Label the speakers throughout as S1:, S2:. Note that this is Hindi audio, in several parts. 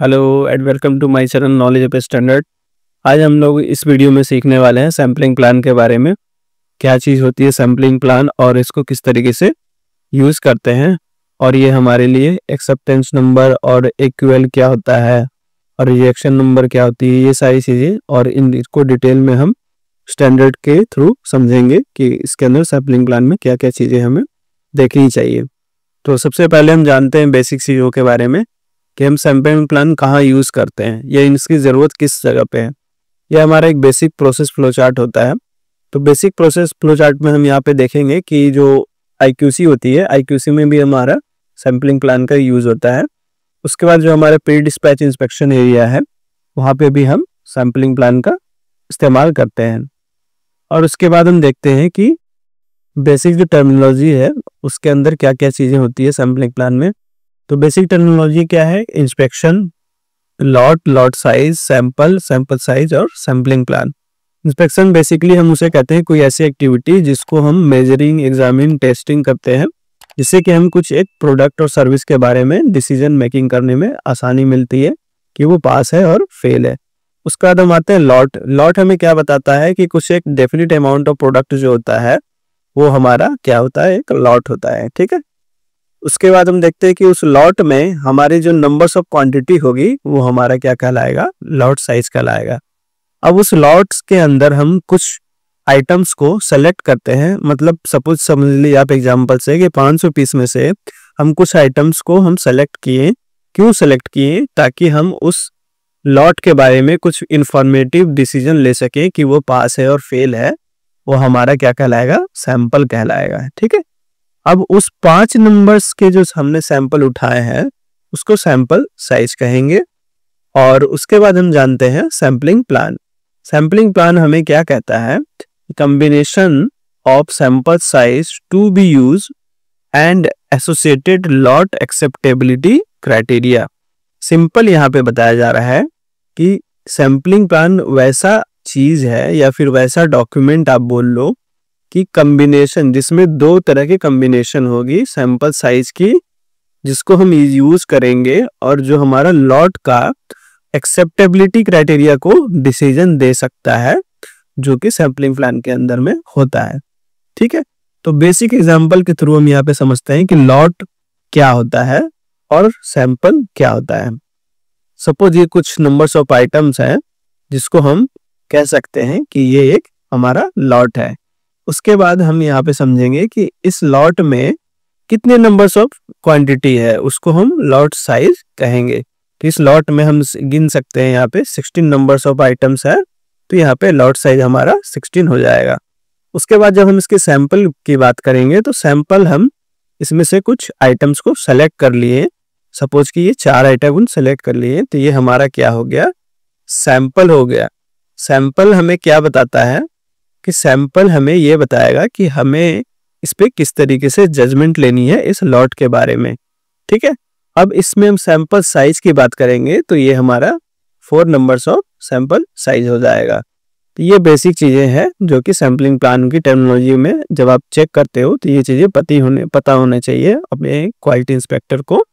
S1: Hello and welcome to my channel Knowledge of Standard. आज हम लोग इस वीडियो में सीखने वाले हैं सैम्पलिंग प्लान के बारे में। क्या चीज़ होती है सैम्पलिंग प्लान और इसको किस तरीके से यूज़ करते हैं, और ये हमारे लिए एक्सेप्टेंस नंबर और एक्यूएल क्या होता है और रिजेक्शन नंबर क्या होती है, ये सारी चीज़ें और इनको डिटेल में हम स्टैंडर्ड के थ्रू समझेंगे कि इसके अंदर सैम्पलिंग प्लान में क्या क्या चीज़ें हमें देखनी चाहिए। तो सबसे पहले हम जानते हैं बेसिक चीज़ों के बारे में कि हम सैम्पलिंग प्लान कहाँ यूज़ करते हैं या इसकी ज़रूरत किस जगह पे है। यह हमारा एक बेसिक प्रोसेस फ्लो चार्ट होता है। तो बेसिक प्रोसेस फ्लो चार्ट में हम यहाँ पे देखेंगे कि जो आईक्यूसी होती है, आईक्यूसी में भी हमारा सैम्पलिंग प्लान का यूज़ होता है। उसके बाद जो हमारा प्री डिस्पैच इंस्पेक्शन एरिया है, वहाँ पे भी हम सैम्पलिंग प्लान का इस्तेमाल करते हैं। और उसके बाद हम देखते हैं कि बेसिक जो टर्मिनोलॉजी है उसके अंदर क्या क्या चीज़ें होती है सैम्पलिंग प्लान में। तो बेसिक टर्मिनोलॉजी क्या है? Inspection, lot size, sample size और सैम्पलिंग प्लान। इंस्पेक्शन बेसिकली हम उसे कहते हैं कोई ऐसी एक्टिविटी जिसको हम मेजरिंग, एग्जामिन, टेस्टिंग करते हैं, जिससे कि हम कुछ एक प्रोडक्ट और सर्विस के बारे में डिसीजन मेकिंग करने में आसानी मिलती है कि वो पास है और फेल है। उसके बाद हम आते हैं लॉट हमें क्या बताता है कि कुछ एक डेफिनेट अमाउंट ऑफ प्रोडक्ट जो होता है वो हमारा क्या होता है, एक लॉट होता है। ठीक है। उसके बाद हम देखते हैं कि उस लॉट में हमारे जो नंबर्स ऑफ क्वांटिटी होगी वो हमारा क्या कहलाएगा, लॉट साइज कहलाएगा। अब उस लॉट्स के अंदर हम कुछ आइटम्स को सेलेक्ट करते हैं। मतलब सपोज समझ लीजिए आप एग्जांपल से कि 500 पीस में से हम कुछ आइटम्स को हम सेलेक्ट किए। क्यों सेलेक्ट किए? ताकि हम उस लॉट के बारे में कुछ इंफॉर्मेटिव डिसीजन ले सके कि वो पास है और फेल है। वो हमारा क्या कहलाएगा, सैंपल कहलाएगा। ठीक है। अब उस 5 नंबर्स के जो हमने सैंपल उठाए हैं उसको सैंपल साइज कहेंगे। और उसके बाद हम जानते हैं सैंपलिंग प्लान। सैंपलिंग प्लान हमें क्या कहता है? Combination of sample size to be used and associated lot acceptability criteria. Simple यहाँ पे बताया जा रहा है कि सैंपलिंग प्लान वैसा चीज है या फिर वैसा डॉक्यूमेंट आप बोल लो कि कॉम्बिनेशन जिसमें 2 तरह की कॉम्बिनेशन होगी सैंपल साइज की, जिसको हम यूज करेंगे और जो हमारा लॉट का एक्सेप्टेबिलिटी क्राइटेरिया को डिसीजन दे सकता है, जो कि सैंपलिंग प्लान के अंदर में होता है। ठीक है। तो बेसिक एग्जांपल के थ्रू हम यहाँ पे समझते हैं कि लॉट क्या होता है और सैंपल क्या होता है। सपोज ये कुछ नंबर्स ऑफ आइटम्स हैं जिसको हम कह सकते हैं कि ये एक हमारा लॉट है। उसके बाद हम यहाँ पे समझेंगे कि इस लॉट में कितने नंबर्स ऑफ क्वांटिटी है, उसको हम लॉट साइज कहेंगे। तो इस लॉट में हम गिन सकते हैं यहाँ पे 16 नंबर्स ऑफ आइटम्स है, तो यहाँ पे लॉट साइज हमारा 16 हो जाएगा। उसके बाद जब हम इसके सैंपल की बात करेंगे तो सैंपल हम इसमें से कुछ आइटम्स को सेलेक्ट कर लिए। सपोज कि ये 4 आइटम सेलेक्ट कर लिए, तो ये हमारा क्या हो गया, सैंपल हो गया। सैंपल हमें क्या बताता है कि सैंपल हमें ये बताएगा कि हमें इस पे किस तरीके से जजमेंट लेनी है इस लॉट के बारे में। ठीक है। अब इसमें हम सैंपल साइज की बात करेंगे तो ये हमारा 4 नंबर्स ऑफ सैंपल साइज हो जाएगा। तो ये बेसिक चीजें हैं जो कि सैंपलिंग प्लान की टर्मिनोलॉजी में जब आप चेक करते हो तो ये चीजें पता होने चाहिए अपने क्वालिटी इंस्पेक्टर को।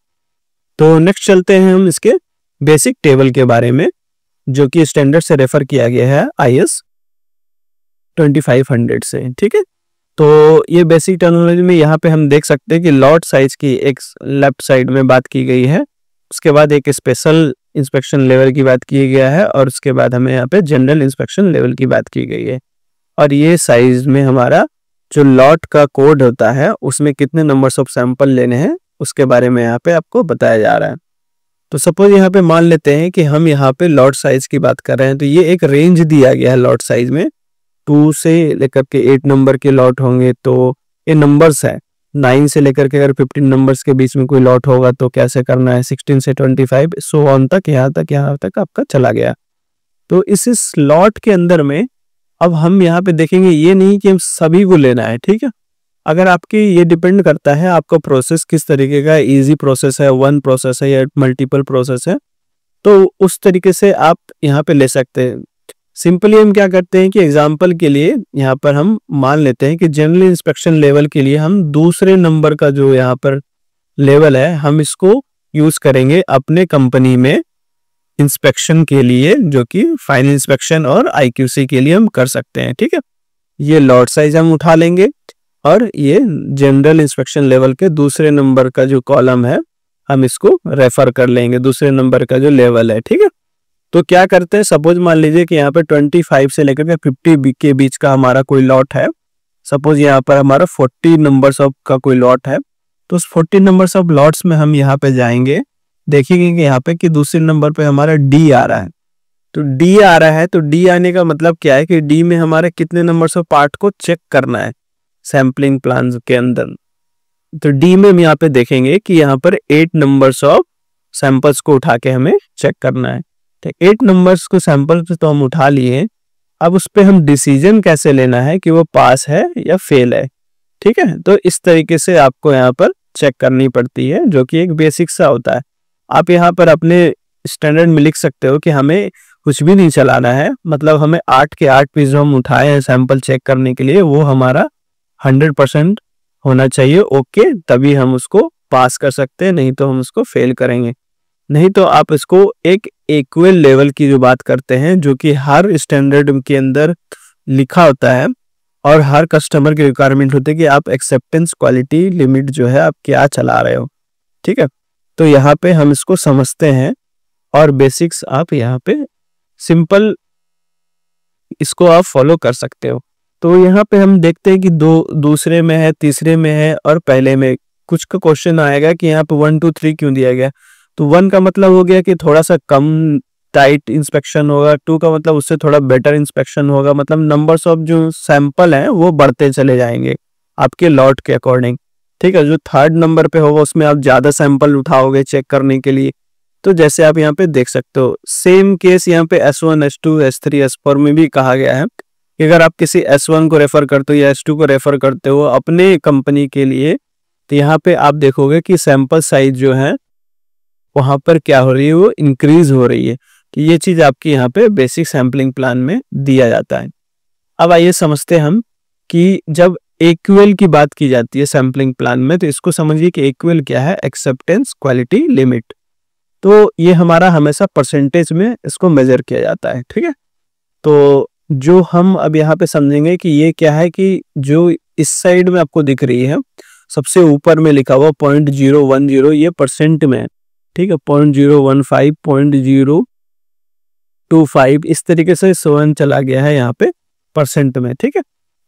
S1: तो नेक्स्ट चलते हैं हम इसके बेसिक टेबल के बारे में, जो कि स्टैंडर्ड से रेफर किया गया है IS 2500 से। ठीक है। तो ये बेसिक टर्मिनोलॉजी में यहाँ पे हम देख सकते हैं कि लॉट साइज की एक लेफ्ट साइड में बात की गई है, उसके बाद एक स्पेशल इंस्पेक्शन लेवल की बात की गया है, और उसके बाद हमें यहाँ पे जनरल इंस्पेक्शन लेवल की बात की गई है। और ये साइज में हमारा जो लॉट का कोड होता है उसमें कितने नंबर्स ऑफ सैंपल लेने हैं उसके बारे में यहाँ पे आपको बताया जा रहा है। तो सपोज यहाँ पे मान लेते हैं कि हम यहाँ पे लॉट साइज की बात कर रहे हैं, तो ये एक रेंज दिया गया है लॉट साइज में। 2 से लेकर के 8 नंबर के लॉट होंगे तो ये नंबर्स है। 9 से लेकर के अगर 15 नंबर्स के बीच में कोई लॉट होगा तो कैसे करना है, 16 से 25 सो ऑन तक, यहाँ तक आपका चला गया। तो इस लॉट के अंदर में अब हम यहाँ पे देखेंगे ये नहीं कि हम सभी को लेना है। ठीक है। अगर आपकी ये डिपेंड करता है आपका प्रोसेस किस तरीके का, इजी प्रोसेस है, वन प्रोसेस है या मल्टीपल प्रोसेस है, तो उस तरीके से आप यहाँ पे ले सकते हैं। सिंपली हम क्या करते हैं कि एग्जाम्पल के लिए यहाँ पर हम मान लेते हैं कि जनरल इंस्पेक्शन लेवल के लिए हम दूसरे नंबर का जो यहाँ पर लेवल है हम इसको यूज करेंगे अपने कंपनी में इंस्पेक्शन के लिए, जो कि फाइनल इंस्पेक्शन और IQC के लिए हम कर सकते हैं। ठीक है, ये लॉट साइज हम उठा लेंगे और ये जनरल इंस्पेक्शन लेवल के दूसरे नंबर का जो कॉलम है हम इसको रेफर कर लेंगे, दूसरे नंबर का जो लेवल है। ठीक है, तो क्या करते हैं, सपोज मान लीजिए कि यहाँ पे 25 से लेकर के 50 के बीच का हमारा कोई लॉट है। सपोज यहाँ पर हमारा 40 नंबर्स ऑफ का कोई लॉट है, तो उस 40 नंबर्स ऑफ लॉट्स में हम यहाँ पे जाएंगे, देखेंगे कि यहाँ पे कि दूसरे नंबर पे हमारा डी आ रहा है। तो डी आ रहा है, तो डी आने का मतलब क्या है कि डी में हमारे कितने नंबर्स ऑफ पार्ट को चेक करना है सैम्पलिंग प्लान के अंदर। तो डी में हम यहाँ पे देखेंगे कि यहाँ पर 8 नंबर्स ऑफ सैंपल्स को उठा के हमें चेक करना है। तो 8 नंबर्स को सैंपल्स तो हम उठा लिए, अब उस पर हम डिसीजन कैसे लेना है कि वो पास है या फेल है। ठीक है, तो इस तरीके से आपको यहाँ पर चेक करनी पड़ती है, जो कि एक बेसिक सा होता है। आप यहाँ पर अपने स्टैंडर्ड में लिख सकते हो कि हमें कुछ भी नहीं चलाना है, मतलब हमें 8 के 8 पीस हम उठाए हैं सैंपल चेक करने के लिए, वो हमारा 100% होना चाहिए। ओके, तभी हम उसको पास कर सकते हैं, नहीं तो हम उसको फेल करेंगे। नहीं तो आप इसको एक इक्वल लेवल की जो बात करते हैं, जो कि हर स्टैंडर्ड के अंदर लिखा होता है और हर कस्टमर की रिक्वायरमेंट होती है कि आप एक्सेप्टेंस क्वालिटी लिमिट जो है आप क्या चला रहे हो। ठीक है, तो यहाँ पे हम इसको समझते हैं और बेसिक्स आप यहाँ पे सिंपल इसको आप फॉलो कर सकते हो। तो यहाँ पे हम देखते हैं कि दूसरे में है, तीसरे में है और पहले में। कुछ का क्वेश्चन आएगा कि यहाँ पे 1 2 3 क्यों दिया गया, तो 1 का मतलब हो गया कि थोड़ा सा कम टाइट इंस्पेक्शन होगा, 2 का मतलब उससे थोड़ा बेटर इंस्पेक्शन होगा, मतलब नंबर्स ऑफ जो सैंपल हैं वो बढ़ते चले जाएंगे आपके लॉट के अकॉर्डिंग। ठीक है, जो थर्ड नंबर पे होगा उसमें आप ज्यादा सैंपल उठाओगे चेक करने के लिए। तो जैसे आप यहाँ पे देख सकते हो, सेम केस यहाँ पे S1 S2 S3 S4 में भी कहा गया है कि अगर आप किसी S1 को रेफर करते हो या S2 को रेफर करते हो अपने कंपनी के लिए, तो यहाँ पे आप देखोगे कि सैंपल साइज जो है वहां पर क्या हो रही है, वो इंक्रीज हो रही है। कि ये चीज आपकी यहाँ पे बेसिक सैंपलिंग प्लान में दिया जाता है। अब आइए समझते हैं हम कि जब एक्यूएल की बात की जाती है सैंपलिंग प्लान में, तो इसको समझिए कि एक्यूएल क्या है, एक्सेप्टेंस क्वालिटी लिमिट। तो ये हमारा हमेशा परसेंटेज में इसको मेजर किया जाता है। ठीक है, तो जो हम अब यहाँ पे समझेंगे कि ये क्या है, कि जो इस साइड में आपको दिख रही है सबसे ऊपर में लिखा हुआ 0.010, ये परसेंट में है। ठीक है, 0.015 0.025 इस तरीके से 7 चला गया है यहाँ पे परसेंट में। ठीक है,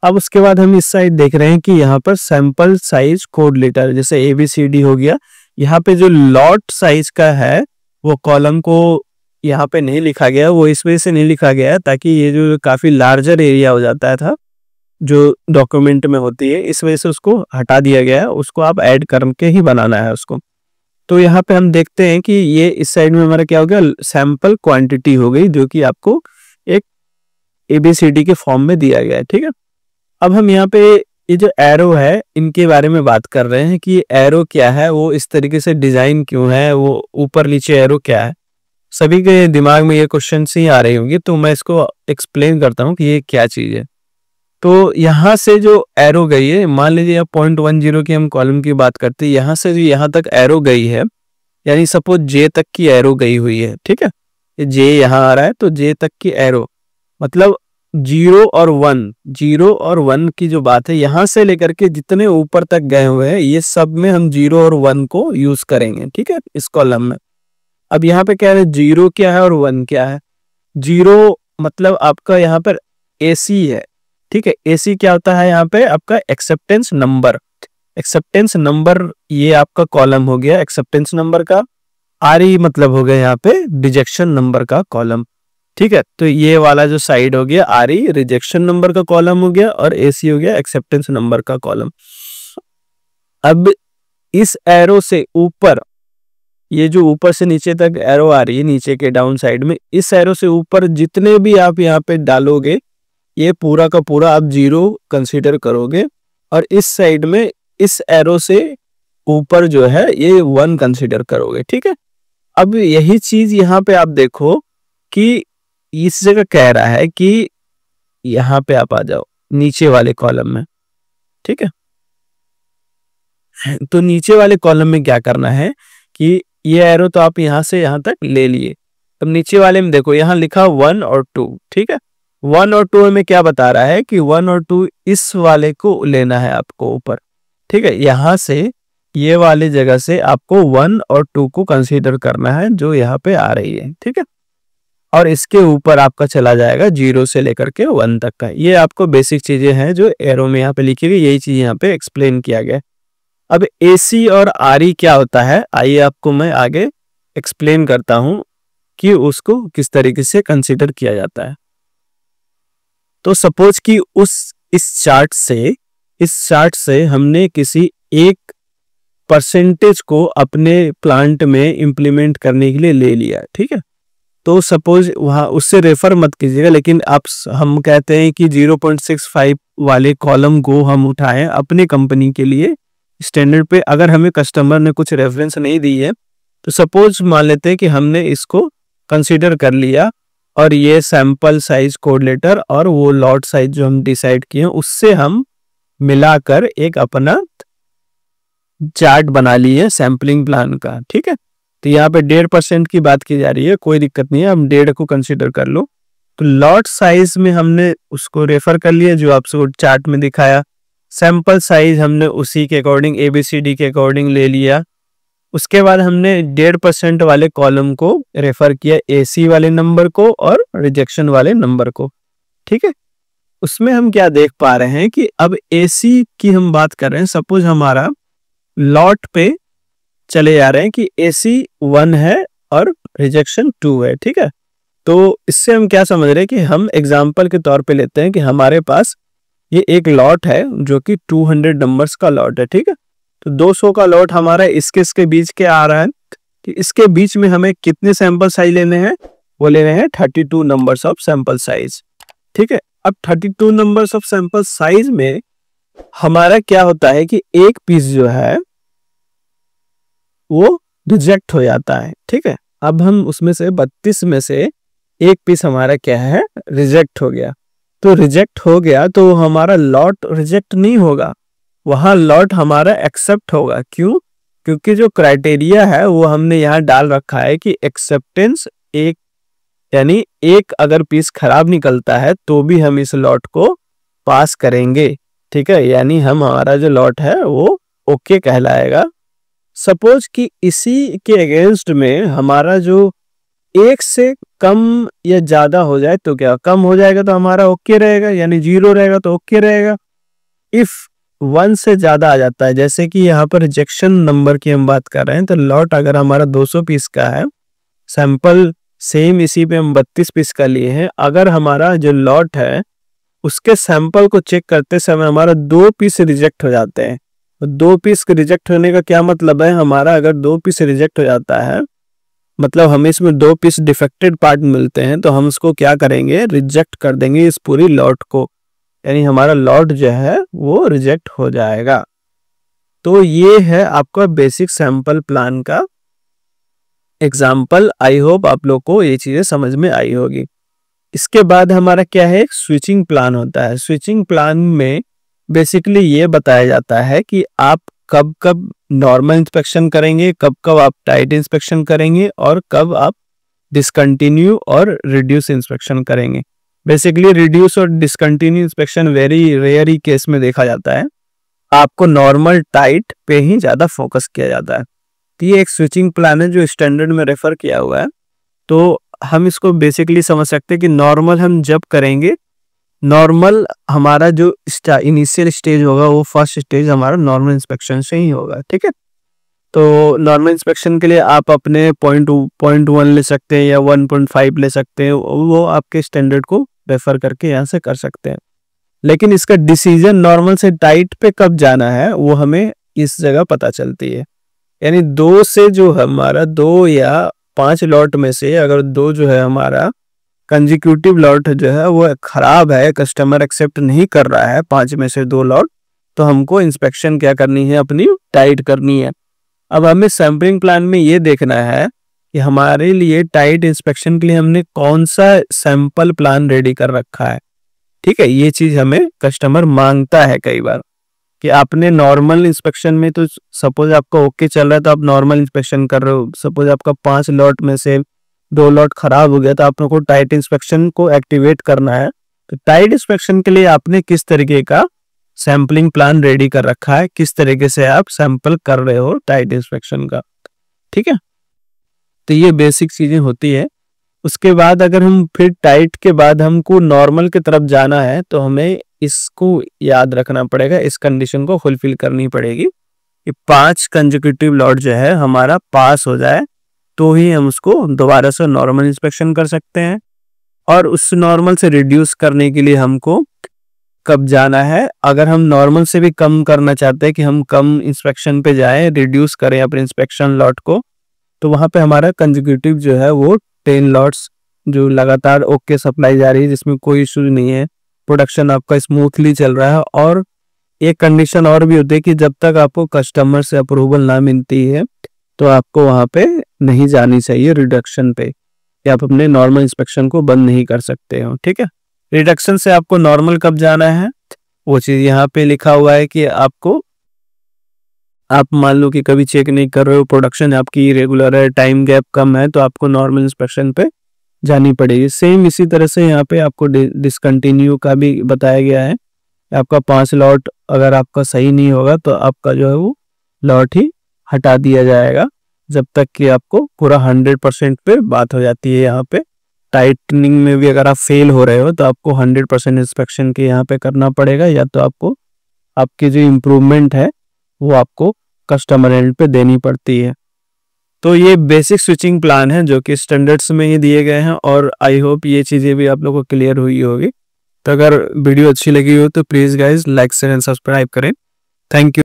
S1: अब उसके बाद हम इस साइड देख रहे हैं कि यहाँ पर सैंपल साइज कोड लेटर जैसे ABCD हो गया। यहाँ पे जो लॉट साइज का है वो कॉलम को यहाँ पे नहीं लिखा गया, वो इस वजह से नहीं लिखा गया ताकि ये जो काफी लार्जर एरिया हो जाता था जो डॉक्यूमेंट में होती है, इस वजह से उसको हटा दिया गया है, उसको आप ऐड करके ही बनाना है उसको। तो यहाँ पे हम देखते हैं कि ये इस साइड में हमारा क्या हो गया, सैंपल क्वांटिटी हो गई, जो कि आपको एक ABCD के फॉर्म में दिया गया है। ठीक है, अब हम यहाँ पे ये जो एरो है इनके बारे में बात कर रहे हैं कि ये एरो क्या है, वो इस तरीके से डिजाइन क्यों है, वो ऊपर नीचे एरो क्या है। सभी के दिमाग में ये क्वेश्चन ही आ रही होंगी, तो मैं इसको एक्सप्लेन करता हूँ कि ये क्या चीज है। तो यहाँ से जो एरो गई है, मान लीजिए 0.10 की हम कॉलम की बात करते हैं, यहाँ से जो यहाँ तक एरो गई है, यानी सपोज जे तक की एरो गई हुई है। ठीक है, ये जे यहाँ आ रहा है, तो जे तक की एरो मतलब 0 और 1 की जो बात है, यहाँ से लेकर के जितने ऊपर तक गए हुए हैं ये सब में हम 0 और 1 को यूज करेंगे। ठीक है, इस कॉलम में। अब यहाँ पे क्या है, 0 क्या है और 1 क्या है। 0 मतलब आपका यहाँ पर AC है। ठीक है, AC क्या होता है, यहाँ पे आपका एक्सेप्टेंस नंबर। एक्सेप्टेंस नंबर ये आपका कॉलम हो गया एक्सेप्टेंस नंबर का। RE मतलब हो गया यहाँ पे रिजेक्शन नंबर का कॉलम। ठीक है, तो ये वाला जो साइड हो गया RE रिजेक्शन नंबर का कॉलम हो गया और AC हो गया एक्सेप्टेंस नंबर का कॉलम। अब इस एरो से ऊपर, ये जो ऊपर से नीचे तक एरो आ रही है नीचे के डाउन साइड में, इस एरो से ऊपर जितने भी आप यहाँ पे डालोगे ये पूरा का पूरा आप 0 कंसीडर करोगे, और इस साइड में इस एरो से ऊपर जो है ये 1 कंसीडर करोगे। ठीक है, अब यही चीज यहाँ पे आप देखो कि इस जगह कह रहा है कि यहाँ पे आप आ जाओ नीचे वाले कॉलम में। ठीक है, तो नीचे वाले कॉलम में क्या करना है कि ये एरो तो आप यहाँ से यहाँ तक ले लिए, अब नीचे वाले में देखो, यहाँ लिखा 1 और 2, ठीक है। 1 और 2 में क्या बता रहा है कि 1 और 2 इस वाले को लेना है आपको ऊपर, ठीक है। यहाँ से ये वाले जगह से आपको 1 और 2 को कंसीडर करना है जो यहाँ पे आ रही है, ठीक है। और इसके ऊपर आपका चला जाएगा 0 से लेकर के 1 तक का। ये आपको बेसिक चीजें हैं जो एरो में यहाँ पे लिखी हुई, यही चीज यहाँ पे एक्सप्लेन किया गया। अब AC और RE क्या होता है, आइए आपको मैं आगे एक्सप्लेन करता हूं कि उसको किस तरीके से कंसीडर किया जाता है। तो सपोज कि इस चार्ट से हमने किसी एक परसेंटेज को अपने प्लांट में इंप्लीमेंट करने के लिए ले लिया, ठीक है। तो सपोज वहां उससे रेफर मत कीजिएगा, लेकिन हम कहते हैं कि 0.65 वाले कॉलम को हम उठाएं अपने कंपनी के लिए स्टैंडर्ड पे। अगर हमें कस्टमर ने कुछ रेफरेंस नहीं दी है तो सपोज मान लेते हैं कि हमने इसको कंसीडर कर लिया और ये सैंपल साइज कोऑर्डिनेटर और वो लॉट साइज जो हम डिसाइड किए उससे हम मिलाकर एक अपना चार्ट बना लिए सैंपलिंग प्लान का, ठीक है। तो यहाँ पे 1.5% की बात की जा रही है, कोई दिक्कत नहीं है, हम 1.5 को कंसीडर कर लो। तो लॉट साइज में हमने उसको रेफर कर लिया जो आपको चार्ट में दिखाया। सैंपल साइज हमने उसी के अकॉर्डिंग ABCD के अकॉर्डिंग ले लिया। उसके बाद हमने 1.5% वाले कॉलम को रेफर किया AC वाले नंबर को और रिजेक्शन वाले नंबर को, ठीक है। उसमें हम क्या देख पा रहे हैं कि अब AC की हम बात कर रहे हैं। सपोज हमारा लॉट पे चले जा रहे हैं कि AC 1 है और रिजेक्शन 2 है, ठीक है। तो इससे हम क्या समझ रहे हैं कि हम एग्जाम्पल के तौर पे लेते हैं कि हमारे पास ये एक लॉट है जो कि 200 नंबर्स का लॉट है, ठीक है। तो 200 का लॉट हमारा इसके बीच के आ रहा है कि इसके बीच में हमें कितने सैंपल साइज लेने हैं, वो लेने हैं 32 नंबर्स ऑफ सैंपल साइज, ठीक है। अब 32 नंबर्स ऑफ सैंपल साइज में हमारा क्या होता है कि एक पीस जो है वो रिजेक्ट हो जाता है, ठीक है। अब हम उसमें से 32 में से एक पीस हमारा क्या है, रिजेक्ट हो गया। तो रिजेक्ट हो गया तो हमारा लॉट रिजेक्ट नहीं होगा, वहां लॉट हमारा एक्सेप्ट होगा। क्यों? क्योंकि जो क्राइटेरिया है वो हमने यहाँ डाल रखा है कि एक्सेप्टेंस एक, यानी एक अगर पीस खराब निकलता है तो भी हम इस लॉट को पास करेंगे, ठीक है। यानी हमारा जो लॉट है वो ओके कहलाएगा। सपोज कि इसी के अगेंस्ट में हमारा जो एक से कम या ज्यादा हो जाए तो क्या, कम हो जाएगा तो हमारा ओके रहेगा, यानी 0 रहेगा तो ओके रहेगा। इफ 1 से ज्यादा आ जाता है, जैसे कि यहाँ पर रिजेक्शन नंबर की हम बात कर रहे हैं, तो लॉट अगर हमारा 200 पीस का है, सैंपल सेम इसी पे हम 32 पीस का लिए हैं, अगर हमारा जो लॉट है उसके सैंपल को चेक करते समय हमारा 2 पीस रिजेक्ट हो जाते हैं। 2 पीस रिजेक्ट होने का क्या मतलब है, हमारा अगर 2 पीस रिजेक्ट हो जाता है मतलब हमें इसमें 2 पीस डिफेक्टेड पार्ट मिलते हैं, तो हम उसको क्या करेंगे, रिजेक्ट कर देंगे इस पूरी लॉट को, यानी हमारा लॉट जो है वो रिजेक्ट हो जाएगा। तो ये है आपका बेसिक सैंपल प्लान का एग्जाम्पल। आई होप आप लोग को ये चीजें समझ में आई होगी। इसके बाद हमारा क्या है, स्विचिंग प्लान होता है। स्विचिंग प्लान में बेसिकली ये बताया जाता है कि आप कब कब नॉर्मल इंस्पेक्शन करेंगे, कब कब आप टाइट इंस्पेक्शन करेंगे और कब आप डिसकंटिन्यू और रिड्यूस इंस्पेक्शन करेंगे। बेसिकली रिड्यूस और डिसकंटिन्यू इंस्पेक्शन वेरी रेयर ही केस में देखा जाता है, आपको नॉर्मल टाइट पे ही ज्यादा फोकस किया जाता है। तो ये एक स्विचिंग प्लान है जो स्टैंडर्ड में रेफर किया हुआ है। तो हम इसको बेसिकली समझ सकते हैं कि नॉर्मल हम जब करेंगे, नॉर्मल हमारा जो इनिशियल स्टेज होगा वो फर्स्ट स्टेज हमारा नॉर्मल इंस्पेक्शन से ही होगा, ठीक है। तो नॉर्मल इंस्पेक्शन के लिए आप अपने 0.1 ले सकते हैं या 1.5 ले सकते हैं, वो आपके स्टैंडर्ड को रेफर करके यहाँ से कर सकते हैं। लेकिन इसका डिसीजन नॉर्मल से टाइट पे कब जाना है वो हमें इस जगह पता चलती है। यानी 2 से जो हमारा 2 या 5 लॉट में से अगर 2 जो है हमारा कंजिक्यूटिव लॉट जो है वो खराब है, कस्टमर एक्सेप्ट नहीं कर रहा है 5 में से 2 लॉट, तो हमको इंस्पेक्शन क्या करनी है, अपनी टाइट करनी है। अब हमें सैंपलिंग प्लान में ये देखना है कि हमारे लिए टाइट इंस्पेक्शन के लिए हमने कौन सा सैंपल प्लान रेडी कर रखा है, ठीक है। ये चीज हमें कस्टमर मांगता है कई बार कि आपने नॉर्मल इंस्पेक्शन में, तो सपोज आपका ओके चल रहा है तो आप नॉर्मल इंस्पेक्शन कर रहे हो, सपोज आपका 5 लॉट में से 2 लॉट खराब हो गया तो आप लोग को टाइट इंस्पेक्शन को एक्टिवेट करना है। तो टाइट इंस्पेक्शन के लिए आपने किस तरीके का सैंपलिंग प्लान रेडी कर रखा है, किस तरीके से आप सैंपल कर रहे हो टाइट इंस्पेक्शन का, ठीक है। तो ये बेसिक चीजें होती है। उसके बाद अगर हम फिर टाइट के बाद हमको नॉर्मल की तरफ जाना है तो हमें इसको याद रखना पड़ेगा, इस कंडीशन को फुलफिल करनी पड़ेगी कि 5 कंसेक्यूटिव लॉट जो है हमारा पास हो जाए तो ही हम उसको दोबारा से नॉर्मल इंस्पेक्शन कर सकते हैं। और उस नॉर्मल से रिड्यूस करने के लिए हमको कब जाना है, अगर हम नॉर्मल से भी कम करना चाहते हैं कि हम कम इंस्पेक्शन पे जाएं, रिड्यूस करें अपने इंस्पेक्शन लॉट को, तो वहां पे हमारा कंसेक्यूटिव जो है वो 10 लॉट्स जो लगातार ओके सप्लाई जा रही है, जिसमें कोई इशू नहीं है, प्रोडक्शन आपका स्मूथली चल रहा है। और एक कंडीशन और भी होती है कि जब तक आपको कस्टमर से अप्रूवल ना मिलती है तो आपको वहां पे नहीं जानी चाहिए रिडक्शन पे, कि आप अपने नॉर्मल इंस्पेक्शन को बंद नहीं कर सकते हो, ठीक है। रिडक्शन से आपको नॉर्मल कब जाना है वो चीज यहाँ पे लिखा हुआ है कि आपको, आप मान लो कि कभी चेक नहीं कर रहे हो, प्रोडक्शन आपकी इरेगुलर है, टाइम गैप कम है, तो आपको नॉर्मल इंस्पेक्शन पे जानी पड़ेगी। सेम इसी तरह से यहाँ पे आपको डिसकंटिन्यू का भी बताया गया है। आपका 5 लॉट अगर आपका सही नहीं होगा तो आपका जो है वो लॉट ही हटा दिया जाएगा, जब तक कि आपको पूरा 100% पे बात हो जाती है। यहाँ पे टाइटनिंग में भी अगर आप फेल हो रहे हो तो आपको 100% इंस्पेक्शन के यहाँ पे करना पड़ेगा, या तो आपको आपकी जो इम्प्रूवमेंट है वो आपको कस्टमर एंड पे देनी पड़ती है। तो ये बेसिक स्विचिंग प्लान है जो कि स्टैंडर्ड्स में ही दिए गए हैं, और आई होप ये चीज़ें भी आप लोगों को क्लियर हुई होगी। तो अगर वीडियो अच्छी लगी हो तो please guys like share and subscribe करें। Thank you.